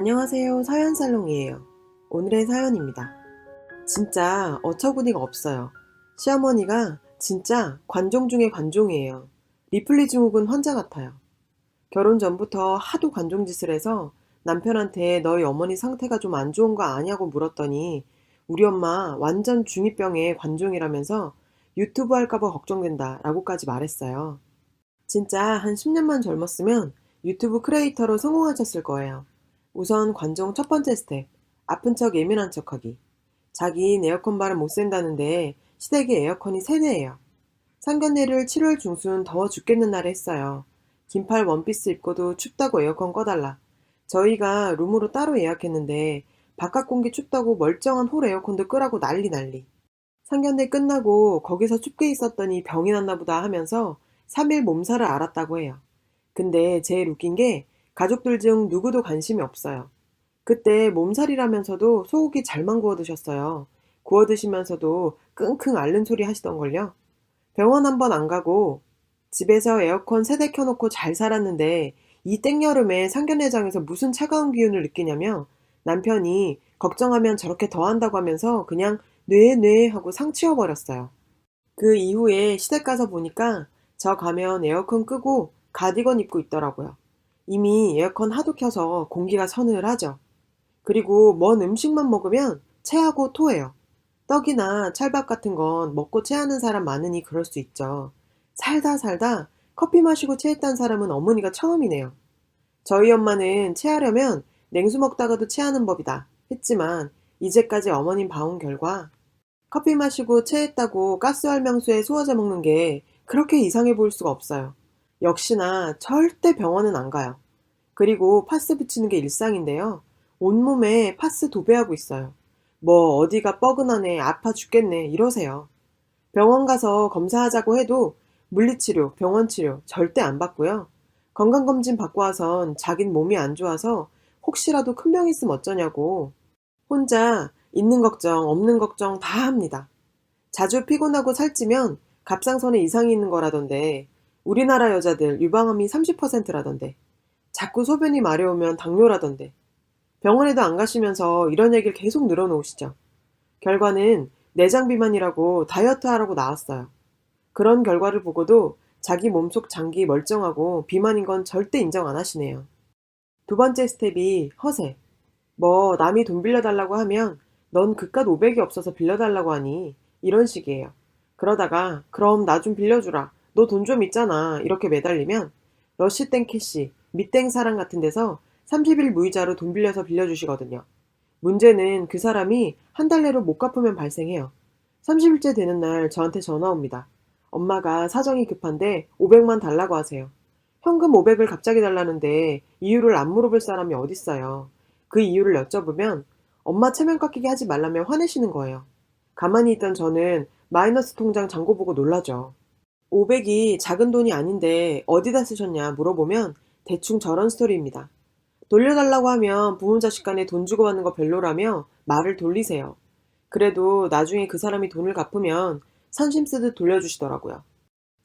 안녕하세요. 사연살롱이에요. 오늘의 사연입니다. 진짜 어처구니가 없어요. 시어머니가 진짜 관종 중에 관종이에요. 리플리 증후군 환자 같아요. 결혼 전부터 하도 관종 짓을 해서 남편한테 너희 어머니 상태가 좀 안 좋은 거 아냐고 물었더니 우리 엄마 완전 중2병의 관종이라면서 유튜브 할까봐 걱정된다 라고까지 말했어요. 진짜 한 10년만 젊었으면 유튜브 크리에이터로 성공하셨을 거예요. 우선 관종 첫 번째 스텝. 아픈 척 예민한 척하기. 자긴 에어컨 바람 못 쐰다는데 시댁에 에어컨이 3대예요. 상견례를 7월 중순 더워 죽겠는 날에 했어요. 긴팔 원피스 입고도 춥다고 에어컨 꺼달라. 저희가 룸으로 따로 예약했는데 바깥 공기 춥다고 멀쩡한 홀 에어컨도 끄라고 난리. 상견례 끝나고 거기서 춥게 있었더니 병이 났나 보다 하면서 3일 몸살을 앓았다고 해요. 근데 제일 웃긴 게 가족들 중 누구도 관심이 없어요. 그때 몸살이라면서도 소고기 잘만 구워 드셨어요. 구워 드시면서도 끙끙 앓는 소리 하시던걸요. 병원 한 번 안 가고 집에서 에어컨 3대 켜놓고 잘 살았는데 이 땡여름에 상견례장에서 무슨 차가운 기운을 느끼냐며 남편이 걱정하면 저렇게 더한다고 하면서 그냥 네 하고 상 치워버렸어요. 그 이후에 시댁 가서 보니까 저 가면 에어컨 끄고 가디건 입고 있더라고요. 이미 에어컨 하도 켜서 공기가 서늘하죠. 그리고 먼 음식만 먹으면 체하고 토해요. 떡이나 찰밥 같은 건 먹고 체하는 사람 많으니 그럴 수 있죠. 살다 커피 마시고 체했던 사람은 어머니가 처음이네요. 저희 엄마는 체하려면 냉수 먹다가도 체하는 법이다 했지만 이제까지 어머님 봐온 결과 커피 마시고 체했다고 가스활명수에 소화제 먹는 게 그렇게 이상해 보일 수가 없어요. 역시나 절대 병원은 안 가요. 그리고 파스 붙이는 게 일상인데요. 온몸에 파스 도배하고 있어요. 뭐 어디가 뻐근하네, 아파 죽겠네 이러세요. 병원 가서 검사하자고 해도 물리치료, 병원치료 절대 안 받고요. 건강검진 받고 와선 자긴 몸이 안 좋아서 혹시라도 큰 병 있으면 어쩌냐고 혼자 있는 걱정, 없는 걱정 다 합니다. 자주 피곤하고 살찌면 갑상선에 이상이 있는 거라던데 우리나라 여자들 유방암이 30%라던데 자꾸 소변이 마려우면 당뇨라던데 병원에도 안 가시면서 이런 얘기를 계속 늘어놓으시죠. 결과는 내장 비만이라고 다이어트 하라고 나왔어요. 그런 결과를 보고도 자기 몸속 장기 멀쩡하고 비만인 건 절대 인정 안 하시네요. 두 번째 스텝이 허세. 뭐 남이 돈 빌려달라고 하면 넌 그깟 500이 없어서 빌려달라고 하니 이런 식이에요. 그러다가 그럼 나 좀 빌려주라. 너 돈 좀 있잖아. 이렇게 매달리면 러시땡 캐시, 밑땡 사랑 같은 데서 30일 무이자로 돈 빌려서 빌려주시거든요. 문제는 그 사람이 한 달 내로 못 갚으면 발생해요. 30일째 되는 날 저한테 전화 옵니다. 엄마가 사정이 급한데 500만 달라고 하세요. 현금 500을 갑자기 달라는데 이유를 안 물어볼 사람이 어딨어요. 그 이유를 여쭤보면 엄마 체면 깎이게 하지 말라며 화내시는 거예요. 가만히 있던 저는 마이너스 통장 잔고 보고 놀라죠. 500이 작은 돈이 아닌데 어디다 쓰셨냐 물어보면 대충 저런 스토리입니다. 돌려달라고 하면 부모 자식 간에 돈 주고받는 거 별로라며 말을 돌리세요. 그래도 나중에 그 사람이 돈을 갚으면 선심 쓰듯 돌려주시더라고요.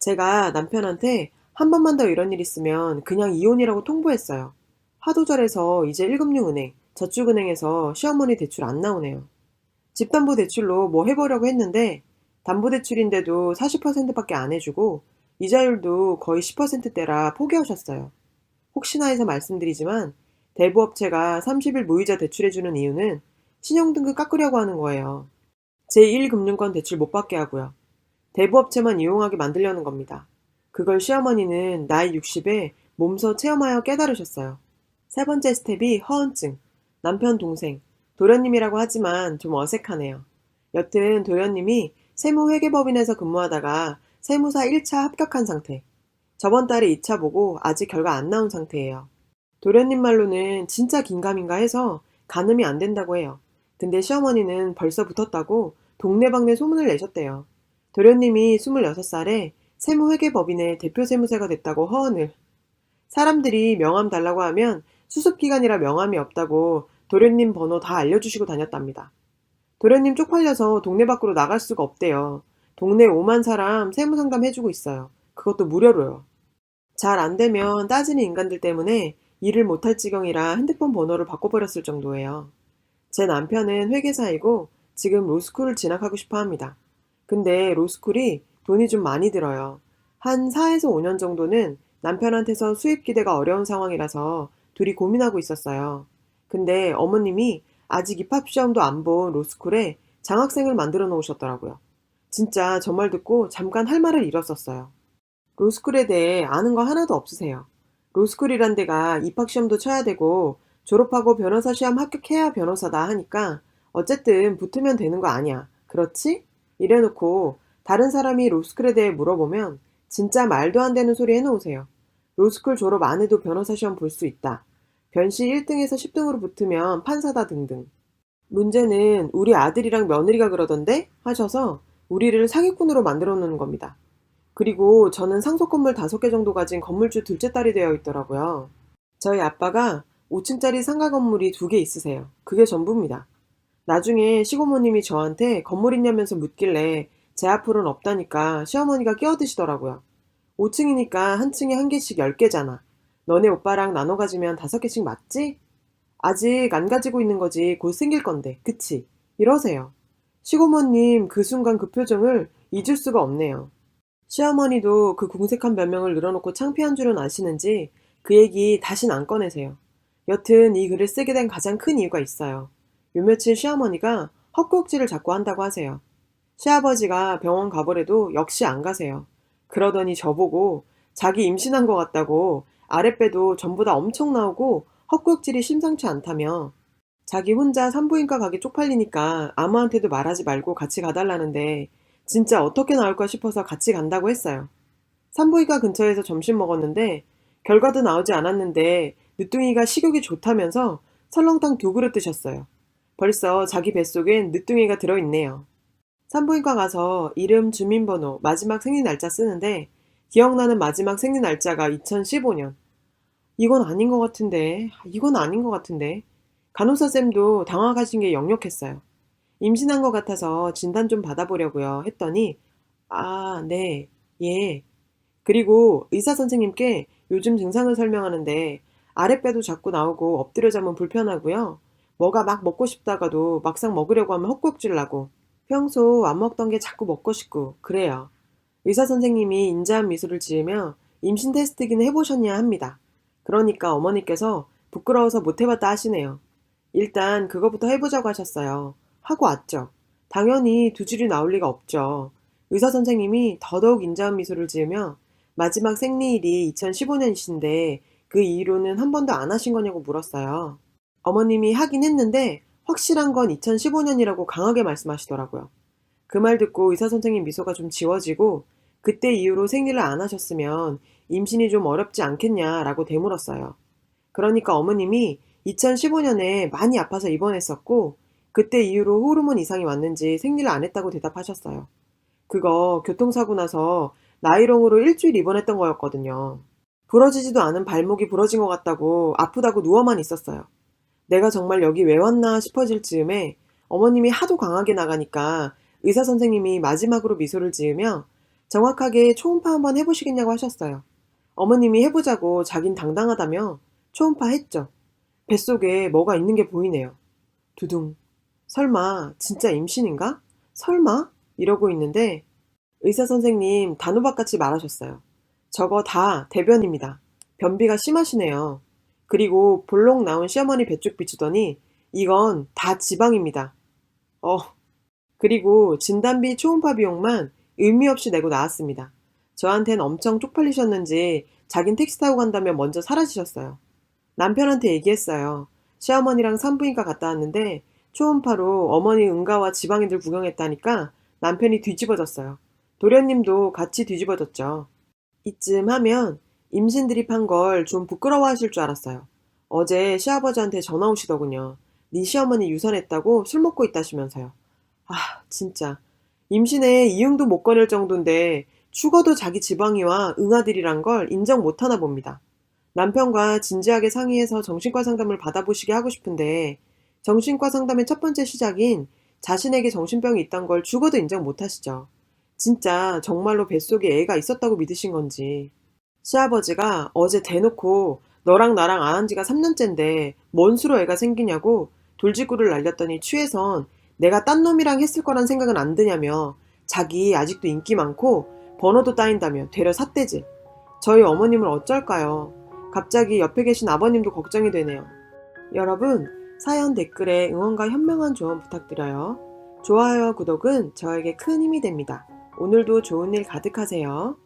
제가 남편한테 한 번만 더 이런 일 있으면 그냥 이혼이라고 통보했어요. 하도 잘해서 이제 1금융은행, 저축은행에서 시어머니 대출 안 나오네요. 집담보대출로 뭐 해보려고 했는데 담보대출인데도 40%밖에 안 해주고 이자율도 거의 10%대라 포기하셨어요. 혹시나 해서 말씀드리지만 대부업체가 30일 무이자 대출해주는 이유는 신용등급 깎으려고 하는 거예요. 제1금융권 대출 못 받게 하고요. 대부업체만 이용하게 만들려는 겁니다. 그걸 시어머니는 나이 60에 몸소 체험하여 깨달으셨어요. 세 번째 스텝이 허언증. 남편 동생. 도련님이라고 하지만 좀 어색하네요. 여튼 도련님이 세무회계법인에서 근무하다가 세무사 1차 합격한 상태. 저번 달에 2차 보고 아직 결과 안 나온 상태예요. 도련님 말로는 진짜 긴가민가 해서 가늠이 안 된다고 해요. 근데 시어머니는 벌써 붙었다고 동네방네 소문을 내셨대요. 도련님이 26살에 세무회계법인의 대표 세무사가 됐다고 허언을. 사람들이 명함 달라고 하면 수습기간이라 명함이 없다고 도련님 번호 다 알려주시고 다녔답니다. 도련님 쪽팔려서 동네 밖으로 나갈 수가 없대요. 동네 5만 사람 세무상담 해주고 있어요. 그것도 무료로요. 잘 안 되면 따지는 인간들 때문에 일을 못할 지경이라 핸드폰 번호를 바꿔버렸을 정도예요. 제 남편은 회계사이고 지금 로스쿨을 진학하고 싶어 합니다. 근데 로스쿨이 돈이 좀 많이 들어요. 한 4에서 5년 정도는 남편한테서 수입 기대가 어려운 상황이라서 둘이 고민하고 있었어요. 근데 어머님이 아직 입학 시험도 안 본 로스쿨에 장학생을 만들어 놓으셨더라고요. 진짜 저 말 듣고 잠깐 할 말을 잃었었어요. 로스쿨에 대해 아는 거 하나도 없으세요. 로스쿨이란 데가 입학 시험도 쳐야 되고 졸업하고 변호사 시험 합격해야 변호사다 하니까 어쨌든 붙으면 되는 거 아니야. 그렇지? 이래놓고 다른 사람이 로스쿨에 대해 물어보면 진짜 말도 안 되는 소리 해놓으세요. 로스쿨 졸업 안 해도 변호사 시험 볼 수 있다. 변시 1등에서 10등으로 붙으면 판사다 등등. 문제는 우리 아들이랑 며느리가 그러던데 하셔서 우리를 사기꾼으로 만들어 놓는 겁니다. 그리고 저는 상속 건물 5개 정도 가진 건물주 둘째 딸이 되어 있더라고요. 저희 아빠가 5층짜리 상가 건물이 2개 있으세요. 그게 전부입니다. 나중에 시고모님이 저한테 건물 있냐면서 묻길래 제 앞으로는 없다니까 시어머니가 끼어드시더라고요. 5층이니까 한 층에 한 개씩 10개잖아. 너네 오빠랑 나눠 가지면 5개씩 맞지? 아직 안 가지고 있는 거지 곧 생길 건데, 그치? 이러세요. 시고모님 그 순간 그 표정을 잊을 수가 없네요. 시어머니도 그 궁색한 변명을 늘어놓고 창피한 줄은 아시는지 그 얘기 다신 안 꺼내세요. 여튼 이 글을 쓰게 된 가장 큰 이유가 있어요. 요 며칠 시어머니가 헛구역질을 자꾸 한다고 하세요. 시아버지가 병원 가보래도 역시 안 가세요. 그러더니 저보고 자기 임신한 것 같다고 아랫배도 전부 다 엄청 나오고 헛구역질이 심상치 않다며 자기 혼자 산부인과 가기 쪽팔리니까 아무한테도 말하지 말고 같이 가달라는데 진짜 어떻게 나올까 싶어서 같이 간다고 했어요. 산부인과 근처에서 점심 먹었는데 결과도 나오지 않았는데 늦둥이가 식욕이 좋다면서 설렁탕 2그릇 드셨어요. 벌써 자기 뱃속엔 늦둥이가 들어있네요. 산부인과 가서 이름, 주민번호, 마지막 생일 날짜 쓰는데 기억나는 마지막 생일 날짜가 2015년. 이건 아닌 것 같은데, 이건 아닌 것 같은데. 간호사쌤도 당황하신 게 역력했어요. 임신한 것 같아서 진단 좀 받아보려고요 했더니 아, 네, 예. 그리고 의사 선생님께 요즘 증상을 설명하는데 아랫배도 자꾸 나오고 엎드려 자면 불편하고요. 뭐가 막 먹고 싶다가도 막상 먹으려고 하면 헛구역질 나고 평소 안 먹던 게 자꾸 먹고 싶고 그래요. 의사 선생님이 인자한 미소를 지으며 임신 테스트기는 해보셨냐 합니다. 그러니까 어머니께서 부끄러워서 못 해봤다 하시네요. 일단 그거부터 해보자고 하셨어요. 하고 왔죠. 당연히 2줄이 나올 리가 없죠. 의사 선생님이 더더욱 인자한 미소를 지으며 마지막 생리일이 2015년이신데 그 이후로는 한 번도 안 하신 거냐고 물었어요. 어머님이 하긴 했는데 확실한 건 2015년이라고 강하게 말씀하시더라고요. 그 말 듣고 의사 선생님 미소가 좀 지워지고 그때 이후로 생리를 안 하셨으면 임신이 좀 어렵지 않겠냐라고 되물었어요. 그러니까 어머님이 2015년에 많이 아파서 입원했었고 그때 이후로 호르몬 이상이 왔는지 생리를 안 했다고 대답하셨어요. 그거 교통사고 나서 나이롱으로 일주일 입원했던 거였거든요. 부러지지도 않은 발목이 부러진 것 같다고 아프다고 누워만 있었어요. 내가 정말 여기 왜 왔나 싶어질 즈음에 어머님이 하도 강하게 나가니까 의사 선생님이 마지막으로 미소를 지으며 정확하게 초음파 한번 해보시겠냐고 하셨어요. 어머님이 해보자고 자긴 당당하다며 초음파 했죠. 뱃속에 뭐가 있는 게 보이네요. 두둥. 설마 진짜 임신인가? 설마? 이러고 있는데 의사 선생님 단호박같이 말하셨어요. 저거 다 대변입니다. 변비가 심하시네요. 그리고 볼록 나온 시어머니 뱃쪽 비추더니 이건 다 지방입니다. 어. 그리고 진단비 초음파 비용만 의미 없이 내고 나왔습니다. 저한텐 엄청 쪽팔리셨는지 자긴 택시 타고 간다며 먼저 사라지셨어요. 남편한테 얘기했어요. 시어머니랑 산부인과 갔다 왔는데 초음파로 어머니 응가와 지방인들 구경했다니까 남편이 뒤집어졌어요. 도련님도 같이 뒤집어졌죠. 이쯤 하면 임신 드립한 걸 좀 부끄러워하실 줄 알았어요. 어제 시아버지한테 전화 오시더군요. 네 시어머니 유산했다고 술 먹고 있다시면서요. 아, 진짜. 임신에 이응도 못 거릴 정도인데 죽어도 자기 지방이와 응아들이란 걸 인정 못하나 봅니다. 남편과 진지하게 상의해서 정신과 상담을 받아보시게 하고 싶은데 정신과 상담의 첫 번째 시작인 자신에게 정신병이 있단 걸 죽어도 인정 못하시죠. 진짜 정말로 뱃속에 애가 있었다고 믿으신 건지. 시아버지가 어제 대놓고 너랑 나랑 안 한 지가 3년째인데 뭔 수로 애가 생기냐고 돌직구를 날렸더니 취해선 내가 딴 놈이랑 했을 거란 생각은 안 드냐며 자기 아직도 인기 많고 번호도 따인다며 되려 삿대질. 저희 어머님을 어쩔까요? 갑자기 옆에 계신 아버님도 걱정이 되네요. 여러분, 사연 댓글에 응원과 현명한 조언 부탁드려요. 좋아요와 구독은 저에게 큰 힘이 됩니다. 오늘도 좋은 일 가득하세요.